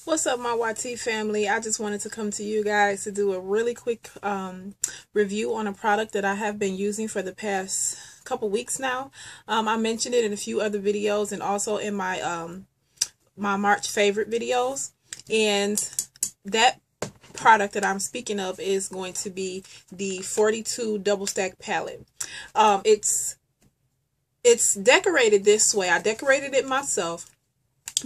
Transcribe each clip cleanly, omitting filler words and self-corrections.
What's up, my YT family? I just wanted to come to you guys to do a really quick review on a product that I have been using for the past couple weeks now. I mentioned it in a few other videos and also in my my March favorite videos. And that product that I'm speaking of is going to be the 42 double stack palette. It's decorated this way. I decorated it myself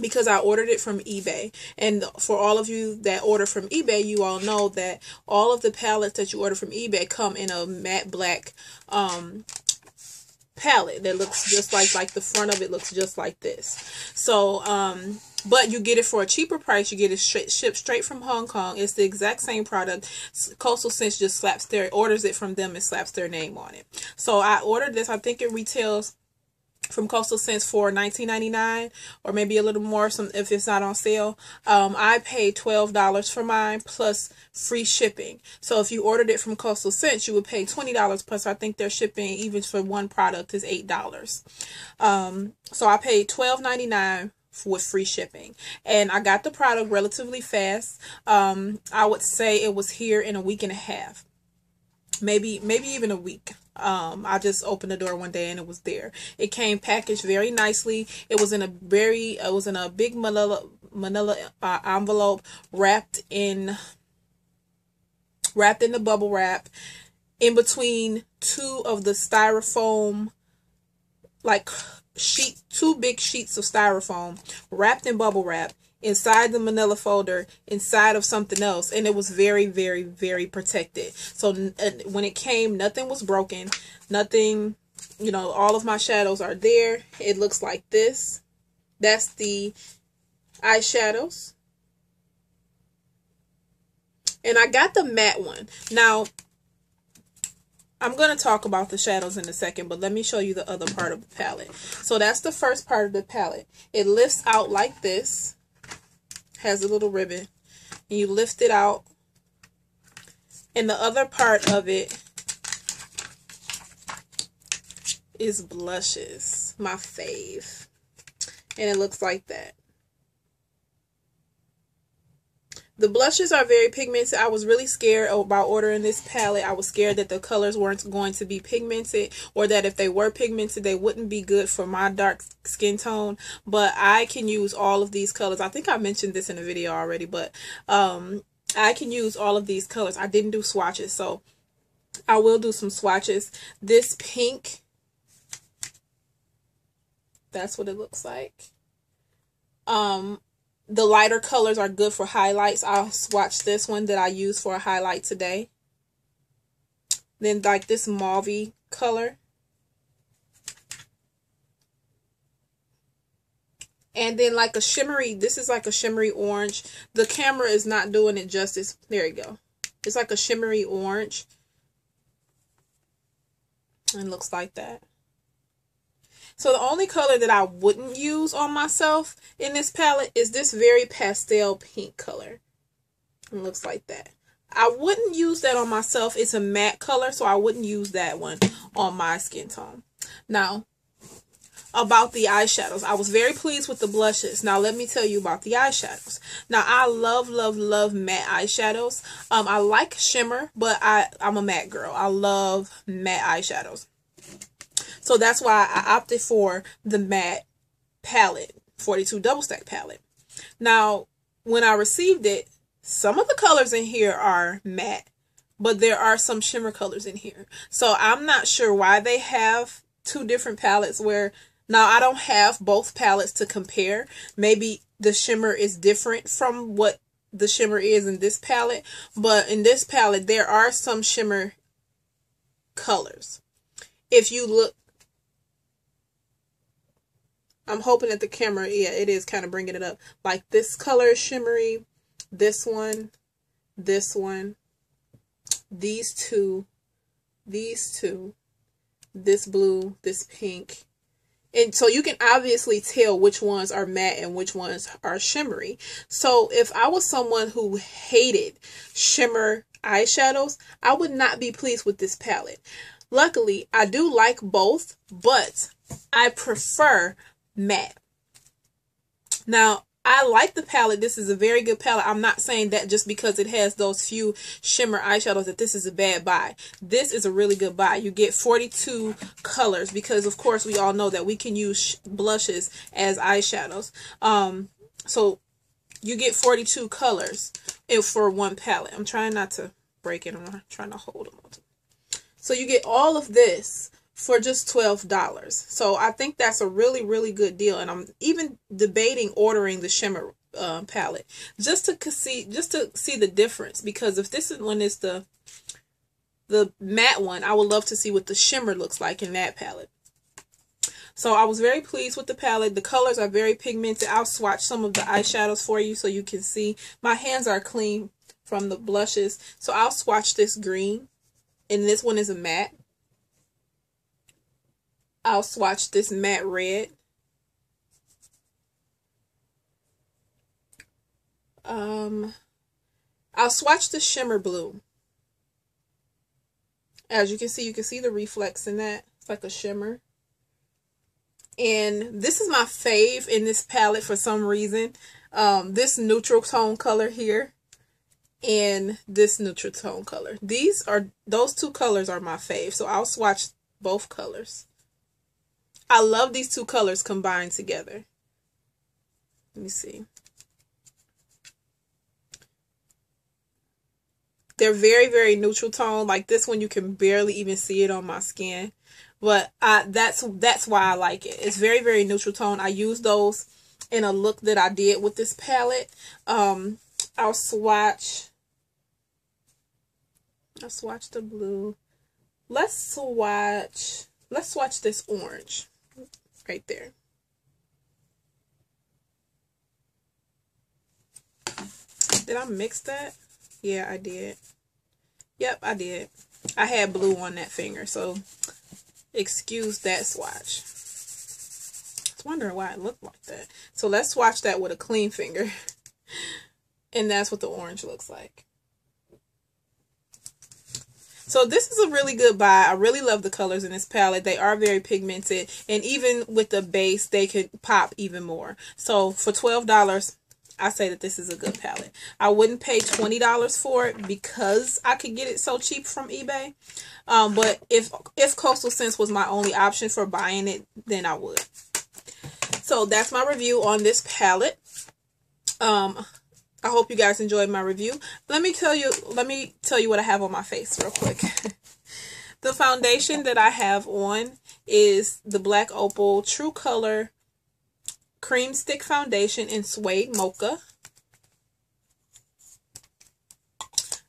because I ordered it from eBay. And for all of you that order from eBay, you all know that all of the palettes that you order from eBay come in a matte black palette that looks just like the front of it looks just like this. So but you get it for a cheaper price. You get it shipped straight from Hong Kong. It's the exact same product. Coastal Scents just orders it from them and slaps their name on it. So I ordered this. I think it retails from Coastal Scents for $19.99 or maybe a little more if it's not on sale. I paid $12 for mine plus free shipping. So if you ordered it from Coastal Scents, you would pay $20 plus I think their shipping even for one product is $8. So I paid $12.99 with free shipping, and I got the product relatively fast. I would say it was here in a week and a half. Maybe even a week. I just opened the door one day and it was there. It came packaged very nicely. It was in a big manila envelope, wrapped in the bubble wrap, in between two of the styrofoam, like two big sheets of styrofoam, wrapped in bubble wrap, inside the manila folder, inside of something else, and it was very, very, very protected. So when it came, nothing was broken, nothing, all of my shadows are there. It looks like this. That's the eyeshadows. And I got the matte one. Now, I'm going to talk about the shadows in a second, but let me show you the other part of the palette. So that's the first part of the palette. It lifts out like this. Has a little ribbon, and you lift it out, and the other part of it is blushes, my fave, and it looks like that. The blushes are very pigmented. I was really scared about ordering this palette. I was scared that the colors weren't going to be pigmented, or that if they were pigmented, they wouldn't be good for my dark skin tone. But I can use all of these colors. I think I mentioned this in a video already, but I can use all of these colors. I didn't do swatches, so I will do some swatches. This pink, that's what it looks like. The lighter colors are good for highlights. I'll swatch this one that I use for a highlight today. Then like this mauvey color. And then like a shimmery, this is like a shimmery orange. The camera is not doing it justice. There you go. It's like a shimmery orange. And looks like that. So the only color that I wouldn't use on myself in this palette is this very pastel pink color. It looks like that. I wouldn't use that on myself. It's a matte color, so I wouldn't use that one on my skin tone. Now, about the eyeshadows. I was very pleased with the blushes. Now, let me tell you about the eyeshadows. Now, I love, love, love matte eyeshadows. I like shimmer, but I'm a matte girl. I love matte eyeshadows. So that's why I opted for the matte palette, 42 double stack palette. Now, when I received it, some of the colors in here are matte, but there are some shimmer colors in here. So I'm not sure why they have two different palettes where, now I don't have both palettes to compare. Maybe the shimmer is different from what the shimmer is in this palette, but in this palette, there are some shimmer colors. If you look, I'm hoping that the camera, yeah, it is kind of bringing it up. Like this color is shimmery, this one, this two, this blue, this pink. And so you can obviously tell which ones are matte and which ones are shimmery. So if I was someone who hated shimmer eyeshadows, I would not be pleased with this palette. Luckily, I do like both, but I prefer matte. Now, I like the palette. This is a very good palette. I'm not saying that just because it has those few shimmer eyeshadows that this is a bad buy. This is a really good buy. You get 42 colors because, of course, we all know that we can use blushes as eyeshadows. So you get 42 colors for one palette. I'm trying not to break it. I'm trying to hold them. So you get all of this for just $12. So I think that's a really, really good deal. And I'm even debating ordering the shimmer palette just to see the difference, because if this one is the matte one, I would love to see what the shimmer looks like in that palette. So I was very pleased with the palette. The colors are very pigmented. I'll swatch some of the eyeshadows for you so you can see. My hands are clean from the blushes, so I'll swatch this green, and this one is a matte. I'll swatch this matte red. I'll swatch the shimmer blue. As you can see the reflex in that. It's like a shimmer. And this is my fave in this palette for some reason. This neutral tone color here and this neutral tone color. Those two colors are my fave. So I'll swatch both colors. I love these two colors combined together. Let me see. They're very, very neutral tone. Like this one, you can barely even see it on my skin. But that's why I like it. It's very, very neutral tone. I use those in a look that I did with this palette. I'll swatch the blue. Let's swatch this orange right there. Did I mix that? Yeah, I did. Yep, I did. I had blue on that finger, so excuse that swatch. I was wondering why it looked like that. So let's swatch that with a clean finger. And that's what the orange looks like. So this is a really good buy. I really love the colors in this palette. They are very pigmented. And even with the base, they could pop even more. So for $12, I say that this is a good palette. I wouldn't pay $20 for it because I could get it so cheap from eBay. But if Coastal Scents was my only option for buying it, then I would. So that's my review on this palette. I hope you guys enjoyed my review. Let me tell you what I have on my face real quick. The foundation that I have on is the Black Opal True Color Cream Stick Foundation in Suede Mocha.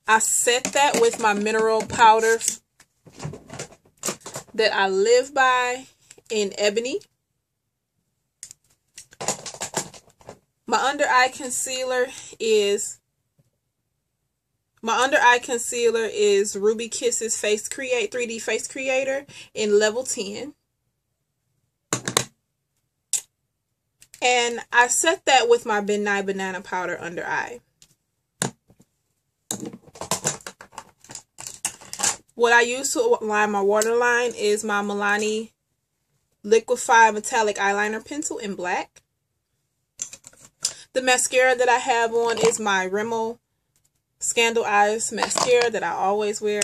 I set that with my mineral powder that I live by in Ebony. My under eye concealer is Ruby Kisses 3D Face Creator in level 10. And I set that with my Ben Nye Banana Powder under eye. What I use to line my waterline is my Milani Liquify Metallic Eyeliner Pencil in black. The mascara that I have on is my Rimmel Scandal Eyes mascara that I always wear.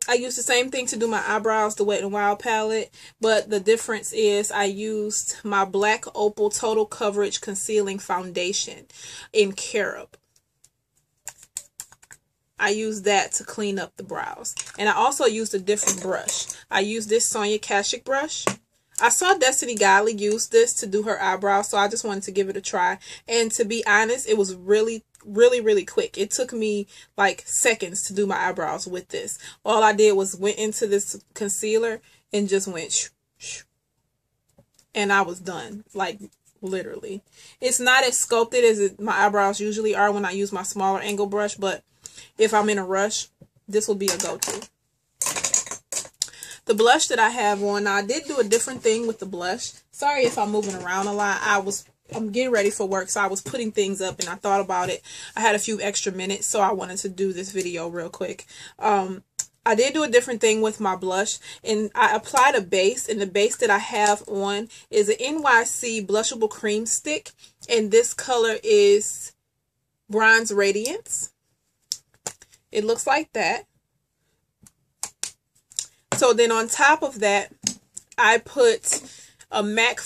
I use the same thing to do my eyebrows, the Wet n Wild palette, but the difference is I used my Black Opal Total Coverage Concealing Foundation in Carob. I use that to clean up the brows. And I also used a different brush. I used this Sonia Kashuk brush. I saw Destiny Godly use this to do her eyebrows, so I just wanted to give it a try. And to be honest, it was really quick. It took me like seconds to do my eyebrows with this. All I did was went into this concealer and just went shh, shh, and I was done. Like literally. It's not as sculpted as my eyebrows usually are when I use my smaller angle brush, but if I'm in a rush, this will be a go-to. The blush that I have on, now I did do a different thing with the blush. Sorry if I'm moving around a lot. I'm getting ready for work, so I was putting things up and I thought about it. I had a few extra minutes, so I wanted to do this video real quick. I I did do a different thing with my blush, and I applied a base, and the base that I have on is an NYC Blushable Cream Stick, and this color is Bronze Radiance. It looks like that. So then on top of that, I put a MAC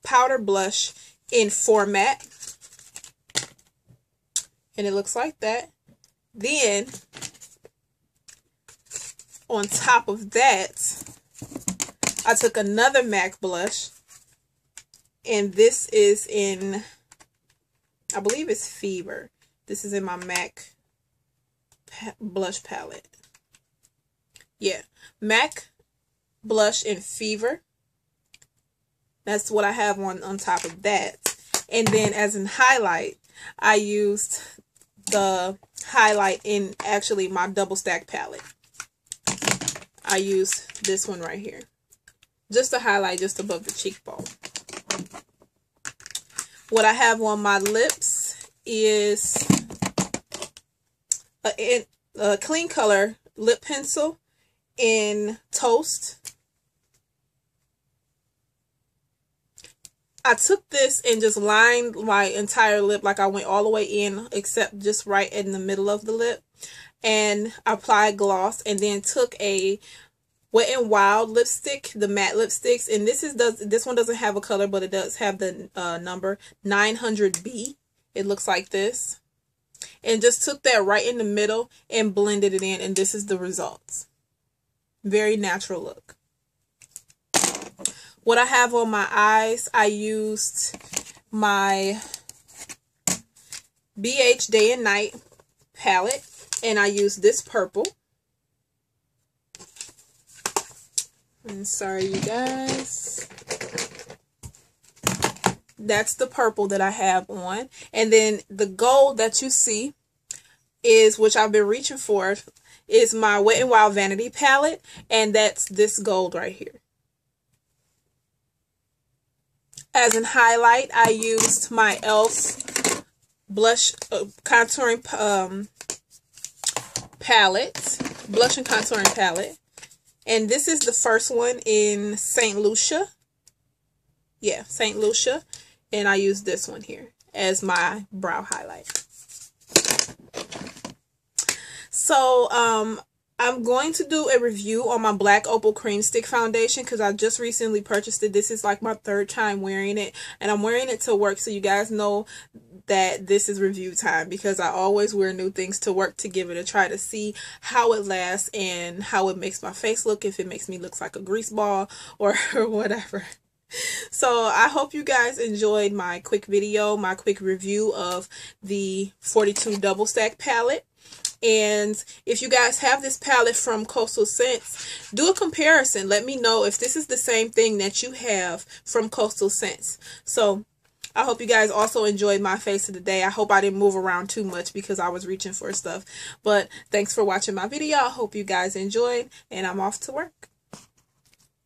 powder blush in Format, and it looks like that. Then on top of that, I took another MAC blush, and this is in, I believe it's Fever. This is in my MAC blush palette. Yeah, MAC blush in Fever. That's what I have on top of that. And then as in highlight, I used the highlight in actually my double stack palette. I used this one right here, just to highlight just above the cheekbone. What I have on my lips is a Clean Color lip pencil in Toast. I took this and just lined my entire lip, like I went all the way in except just right in the middle of the lip, and applied gloss, and then took a Wet n Wild lipstick, the matte lipsticks, and this one doesn't have a color, but it does have the number 900B. It looks like this, and just took that right in the middle and blended it in, and this is the results. Very natural look. What I have on my eyes, I used my BH Day and Night palette, and I used this purple. And sorry, you guys. That's the purple that I have on. And then the gold that you see is, which I've been reaching for, is my Wet n Wild Vanity palette, and that's this gold right here. As in highlight, I used my e.l.f. blush contouring palette, blush and contouring palette, and this is the first one in St. Lucia. Yeah, St. Lucia, and I use this one here as my brow highlight. So, I'm going to do a review on my Black Opal Cream Stick Foundation because I just recently purchased it. This is like my third time wearing it, and I'm wearing it to work, so you guys know that this is review time because I always wear new things to work to give it a try to see how it lasts and how it makes my face look, if it makes me look like a grease ball or whatever. So I hope you guys enjoyed my quick video, my quick review of the 42 Double Stack palette. And if you guys have this palette from Coastal Scents, do a comparison. Let me know if this is the same thing that you have from Coastal Scents. So I hope you guys also enjoyed my face of the day. I hope I didn't move around too much because I was reaching for stuff. But thanks for watching my video. I hope you guys enjoyed, and I'm off to work.